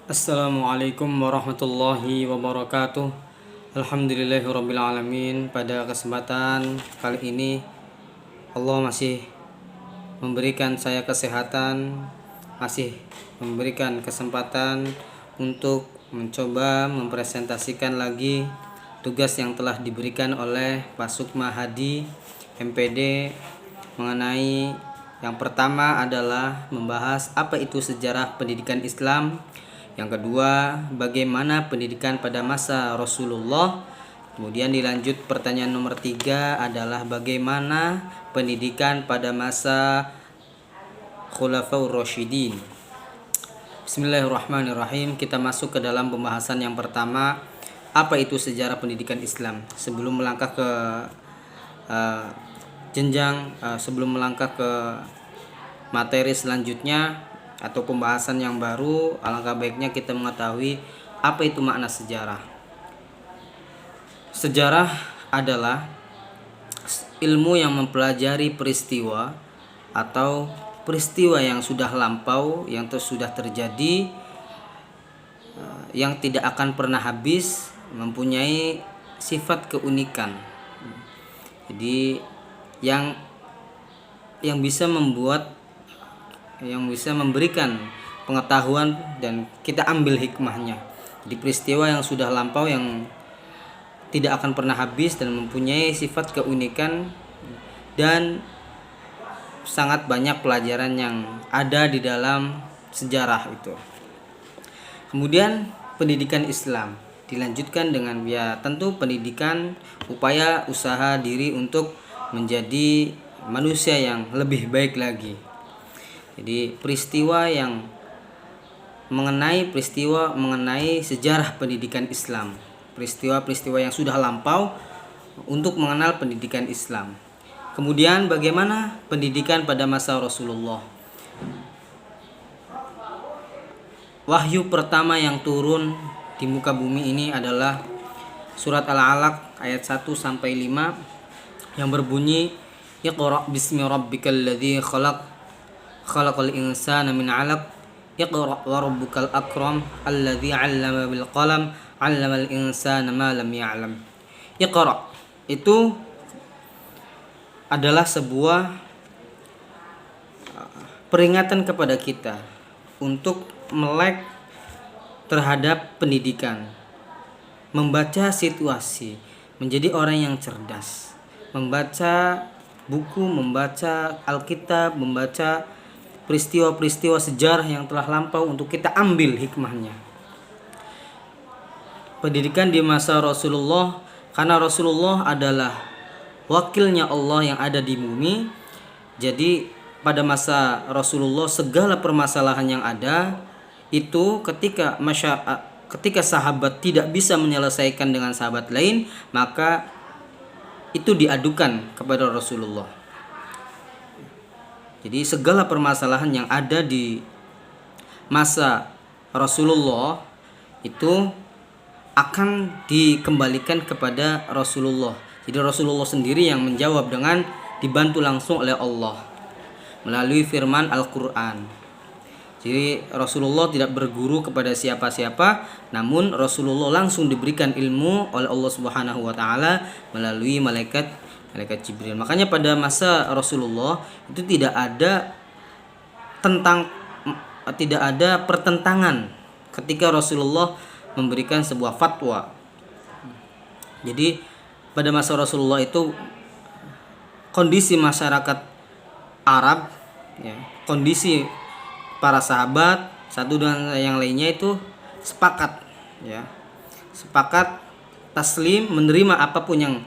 Assalamualaikum warahmatullahi wabarakatuh. Alhamdulillahirrabbilalamin. Pada kesempatan kali ini Allah masih memberikan saya kesehatan, masih memberikan kesempatan untuk mencoba mempresentasikan lagi tugas yang telah diberikan oleh Pak Sukma Hadi MPD mengenai yang pertama adalah membahas apa itu sejarah pendidikan Islam. Yang kedua, bagaimana pendidikan pada masa Rasulullah. Kemudian dilanjut pertanyaan nomor 3 adalah bagaimana pendidikan pada masa Khulafaur Rasyidin. Bismillahirrahmanirrahim. Kita masuk ke dalam pembahasan yang pertama, apa itu sejarah pendidikan Islam. Sebelum melangkah ke sebelum melangkah ke materi selanjutnya atau pembahasan yang baru, alangkah baiknya kita mengetahui apa itu makna sejarah. Sejarah adalah ilmu yang mempelajari peristiwa atau peristiwa yang sudah lampau, yang sudah terjadi, yang tidak akan pernah habis, mempunyai sifat keunikan. Jadi yang bisa memberikan pengetahuan dan kita ambil hikmahnya. Di peristiwa yang sudah lampau yang tidak akan pernah habis dan mempunyai sifat keunikan, dan sangat banyak pelajaran yang ada di dalam sejarah itu. Kemudian pendidikan Islam dilanjutkan dengan tentu pendidikan upaya usaha diri untuk menjadi manusia yang lebih baik lagi. Jadi peristiwa mengenai sejarah pendidikan Islam, peristiwa-peristiwa yang sudah lampau untuk mengenal pendidikan Islam. Kemudian bagaimana pendidikan pada masa Rasulullah. Wahyu pertama yang turun di muka bumi ini adalah surat Al-Alaq ayat 1 sampai 5 yang berbunyi, Iqra bismi rabbikal ladzi khalaqal insana min 'alaq, Iqra wa rabbukal akram alladzi 'allama bil qalam 'allamal insana ma lam ya'lam. Iqra itu adalah sebuah peringatan kepada kita untuk melek terhadap pendidikan, membaca situasi, menjadi orang yang cerdas, membaca buku, membaca Alkitab, membaca peristiwa-peristiwa sejarah yang telah lampau untuk kita ambil hikmahnya. Pendidikan di masa Rasulullah, karena Rasulullah adalah wakilnya Allah yang ada di bumi. Jadi pada masa Rasulullah segala permasalahan yang ada itu ketika sahabat tidak bisa menyelesaikan dengan sahabat lain, maka itu diadukan kepada Rasulullah. Jadi segala permasalahan yang ada di masa Rasulullah itu akan dikembalikan kepada Rasulullah. Jadi Rasulullah sendiri yang menjawab dengan dibantu langsung oleh Allah melalui firman Al-Quran. Jadi Rasulullah tidak berguru kepada siapa-siapa, namun Rasulullah langsung diberikan ilmu oleh Allah Subhanahu wa taala melalui malaikat Jibril. Makanya pada masa Rasulullah itu tidak ada pertentangan ketika Rasulullah memberikan sebuah fatwa. Jadi pada masa Rasulullah itu kondisi masyarakat Arab, kondisi para sahabat satu dengan yang lainnya itu sepakat taslim, menerima apapun yang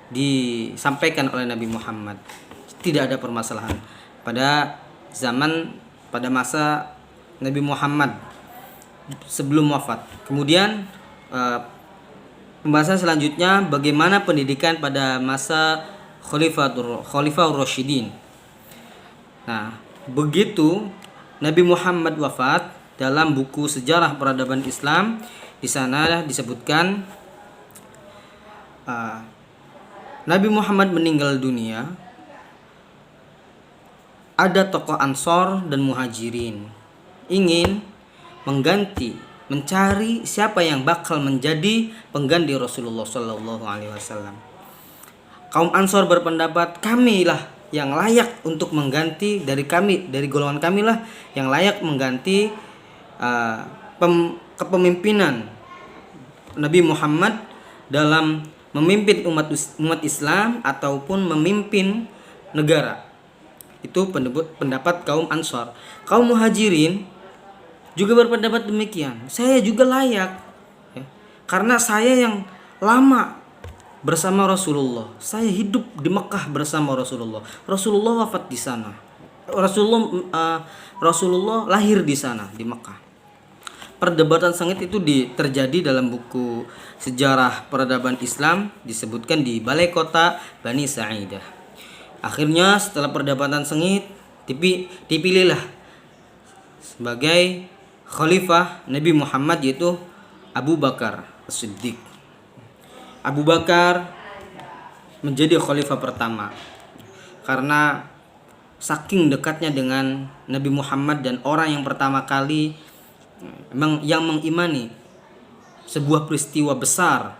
disampaikan oleh Nabi Muhammad. Tidak ada permasalahan pada masa Nabi Muhammad sebelum wafat. Kemudian pembahasan selanjutnya bagaimana pendidikan pada masa Khalifah Rasyidin. Nah, begitu Nabi Muhammad wafat, dalam buku Sejarah Peradaban Islam di sana disebutkan Nabi Muhammad meninggal dunia, ada tokoh Ansor dan Muhajirin ingin mengganti mencari siapa yang bakal menjadi pengganti Rasulullah Shallallahu Alaihi Wasallam. Kaum Ansor berpendapat, kamilah yang layak untuk mengganti dari golongan kamilah yang layak mengganti kepemimpinan Nabi Muhammad dalam memimpin umat Islam ataupun memimpin negara. Itu pendapat kaum Ansor. Kaum Muhajirin juga berpendapat demikian. Saya juga layak, ya, karena saya yang lama bersama Rasulullah. Saya hidup di Mekah bersama Rasulullah. Rasulullah wafat di sana. Rasulullah lahir di sana, di Mekah. Perdebatan sengit itu terjadi dalam buku Sejarah Peradaban Islam, disebutkan di Balai Kota Bani Sa'idah. Akhirnya setelah perdebatan sengit dipilihlah sebagai khalifah Nabi Muhammad, yaitu Abu Bakar As-Siddiq. Abu Bakar menjadi khalifah pertama karena saking dekatnya dengan Nabi Muhammad dan orang yang pertama kali yang mengimani sebuah peristiwa besar,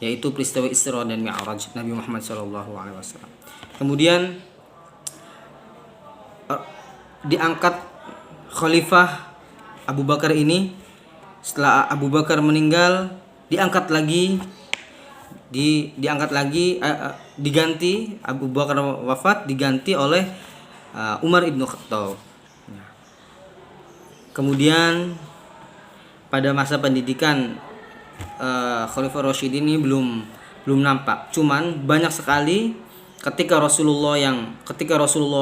yaitu peristiwa Isra dan Mi'raj Nabi Muhammad SAW. Kemudian diangkat khalifah Abu Bakar ini. Setelah Abu Bakar meninggal, diganti Abu Bakar wafat, diganti oleh Umar ibn Khattab. Kemudian pada masa pendidikan Khalifah Rasyidin ini belum nampak. Cuman banyak sekali ketika Rasulullah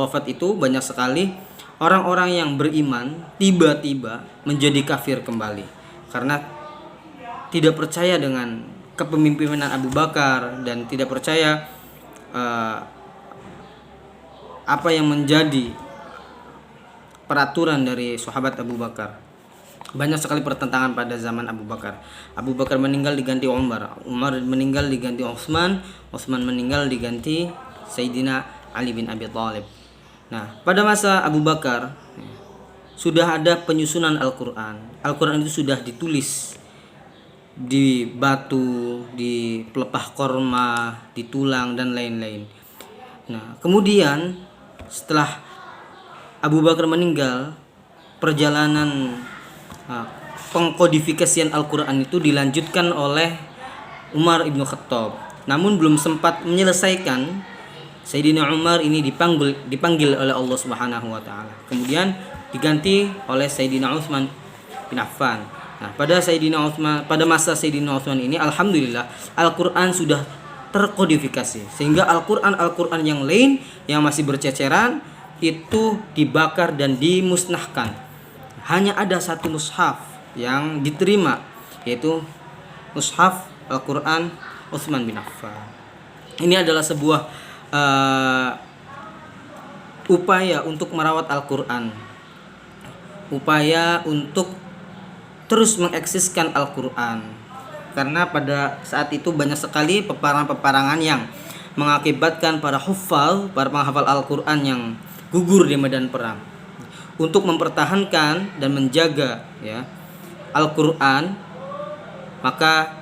wafat itu, banyak sekali orang-orang yang beriman tiba-tiba menjadi kafir kembali karena tidak percaya dengan kepemimpinan Abu Bakar dan tidak percaya apa yang menjadi peraturan dari sahabat Abu Bakar. Banyak sekali pertentangan pada zaman Abu Bakar. Abu Bakar meninggal diganti Umar meninggal diganti Utsman meninggal diganti Sayyidina Ali bin Abi Thalib. Nah, pada masa Abu Bakar sudah ada penyusunan Al-Quran. Al-Quran itu sudah ditulis di batu, di pelepah korma, di tulang dan lain-lain. Nah, kemudian setelah Abu Bakar meninggal, perjalanan pengkodifikasian Al-Quran itu dilanjutkan oleh Umar ibn Khattab. Namun belum sempat menyelesaikan, Sayyidina Umar ini dipanggil oleh Allah Subhanahu wa taala. Kemudian diganti oleh Sayyidina Utsman bin Affan. Nah, pada masa Sayyidina Utsman ini alhamdulillah Al-Quran sudah terkodifikasi, sehingga Al-Quran yang lain yang masih berceceran itu dibakar dan dimusnahkan. Hanya ada satu mushaf yang diterima, yaitu mushaf Al-Quran Utsman bin Affan. Ini adalah sebuah upaya untuk merawat Al-Quran, upaya untuk terus mengeksiskan Al-Quran, karena pada saat itu banyak sekali peperangan-peperangan yang mengakibatkan para penghafal Al-Quran yang gugur di medan perang. Untuk mempertahankan dan menjaga Al-Quran, maka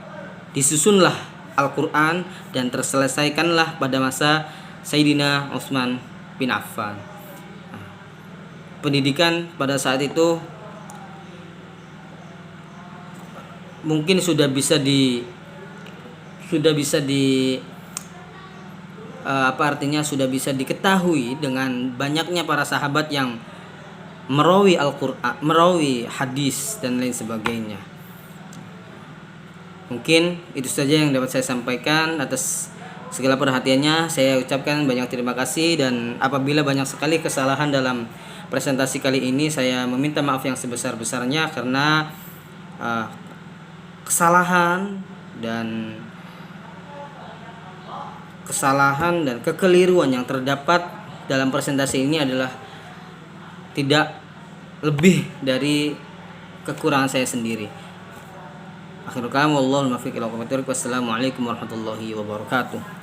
disusunlah Al-Quran dan terselesaikanlah pada masa Sayyidina Utsman bin Affan. Pendidikan pada saat itu mungkin sudah bisa diketahui dengan banyaknya para sahabat yang merawi Al-Quran, merawi hadis dan lain sebagainya. Mungkin itu saja yang dapat saya sampaikan. Atas segala perhatiannya saya ucapkan banyak terima kasih, dan apabila banyak sekali kesalahan dalam presentasi kali ini, saya meminta maaf yang sebesar-besarnya karena kesalahan dan kekeliruan yang terdapat dalam presentasi ini adalah tidak lebih dari kekurangan saya sendiri. Akhirul kalam, wallahul muwaffiq ila aqwamit thoriq. Wassalamualaikum warahmatullahi wabarakatuh.